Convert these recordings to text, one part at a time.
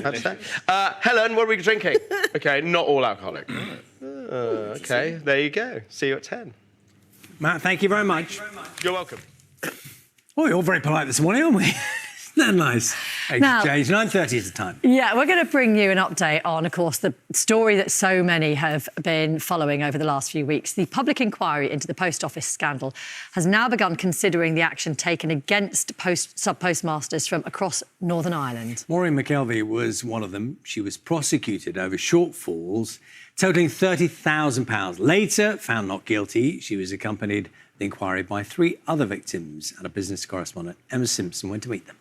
Helen, what are we drinking? Okay, not all alcoholic. Okay, there you go. See you at 10. Matt, thank you very much. You're welcome. Oh, you're very polite this morning, aren't we? Isn't that nice? Exchange. 9:30 is the time. Yeah, we're going to bring you an update on, of course, the story that so many have been following over the last few weeks. The public inquiry into the post office scandal has now begun considering the action taken against sub-postmasters from across Northern Ireland. Maureen McKelvey was one of them. She was prosecuted over shortfalls totalling £30,000. Later, found not guilty, she was accompanied the inquiry by 3 other victims, and a business correspondent, Emma Simpson, went to meet them.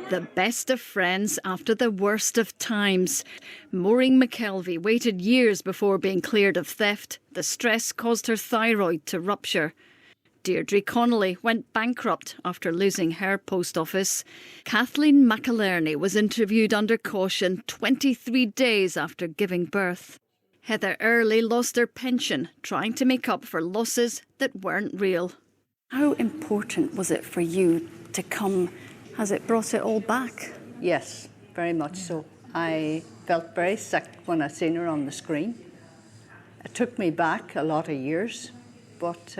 The best of friends after the worst of times. Maureen McKelvey waited years before being cleared of theft. The stress caused her thyroid to rupture. Deirdre Connolly went bankrupt after losing her post office. Kathleen McLaughlin was interviewed under caution 23 days after giving birth. Heather Earley lost her pension trying to make up for losses that weren't real. How important was it for you to come? Has it brought it all back? Yes, very much so. I felt very sick when I seen her on the screen. It took me back a lot of years, but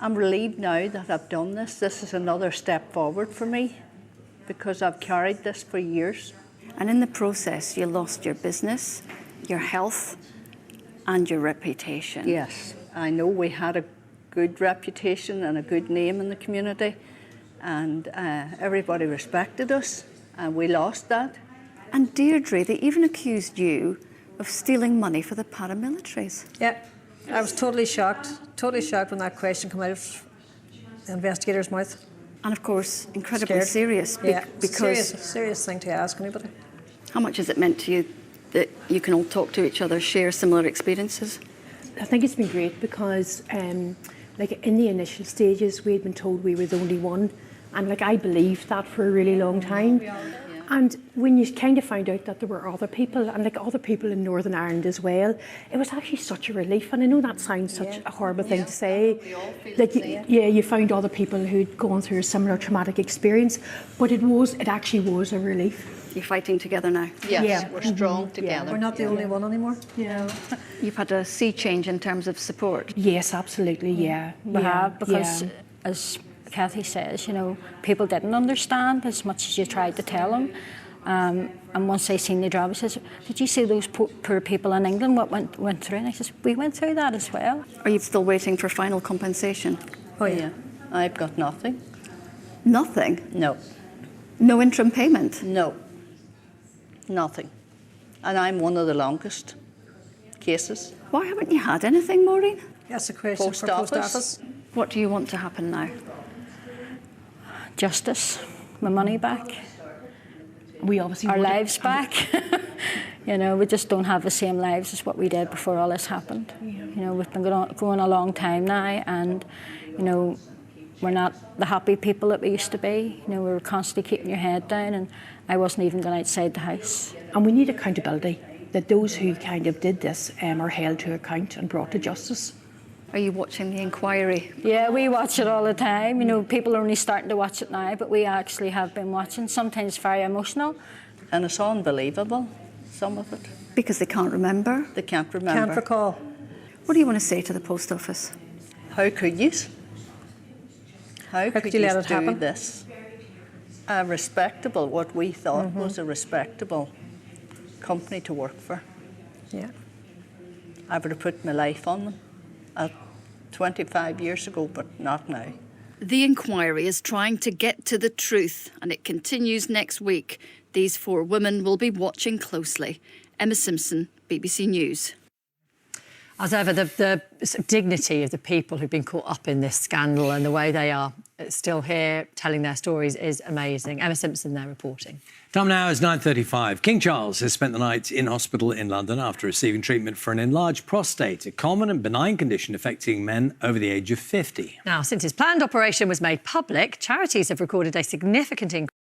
I'm relieved now that I've done this. This is another step forward for me because I've carried this for years. And in the process, you lost your business, your health, and your reputation. Yes, I know we had a good reputation and a good name in the community, and everybody respected us, and we lost that. And Deirdre, they even accused you of stealing money for the paramilitaries. Yeah, I was totally shocked when that question came out of the investigator's mouth. And of course, incredibly serious. Yeah, because serious thing to ask anybody. How much has it meant to you that you can all talk to each other, share similar experiences? I think it's been great because, like in the initial stages, we had been told we were the only one, and like I believed that for a really long time. And when you kind of found out that there were other people, and like other people in Northern Ireland as well, it was actually such a relief. And I know that sounds such a horrible thing to say. Like, you found other people who'd gone through a similar traumatic experience, but it actually was a relief. You're fighting together now. Yes, we're strong together. We're not the only one anymore. Yeah. You've had a sea change in terms of support. Yes, absolutely. Yeah, we have, because as Kathy says, you know, people didn't understand as much as you tried to tell them. And once they seen the job, he says, "Did you see those poor people in England what went through?" And I says, "We went through that as well." Are you still waiting for final compensation? Oh yeah, I've got nothing. Nothing? No. No interim payment? No. Nothing. And I'm one of the longest cases. Why haven't you had anything, Maureen? That's a question for Post Office. What do you want to happen now? Justice, my money back. We obviously our lives back. You know, we just don't have the same lives as what we did before all this happened. You know, we've been going a long time now, and you know, we're not the happy people that we used to be. You know, we were constantly keeping your head down, and I wasn't even going outside the house. And we need accountability, that those who kind of did this are held to account and brought to justice. Are you watching the inquiry? Yeah, we watch it all the time. You know, people are only starting to watch it now, but we actually have been watching. Sometimes very emotional. And it's unbelievable, some of it. Because they can't remember? They can't remember. Can't recall. What do you want to say to the Post Office? How could you? How could you let it happen? do this? A respectable, what we thought was a respectable company to work for. Yeah. I would have put my life on them 25 years ago, but not now. The inquiry is trying to get to the truth, and it continues next week. These 4 women will be watching closely. Emma Simpson, BBC News. As ever, the dignity of the people who've been caught up in this scandal and the way they are still here telling their stories is amazing. Emma Simpson there reporting. Time now is 9:35. King Charles has spent the night in hospital in London after receiving treatment for an enlarged prostate, a common and benign condition affecting men over the age of 50. Now, since his planned operation was made public, charities have recorded a significant increase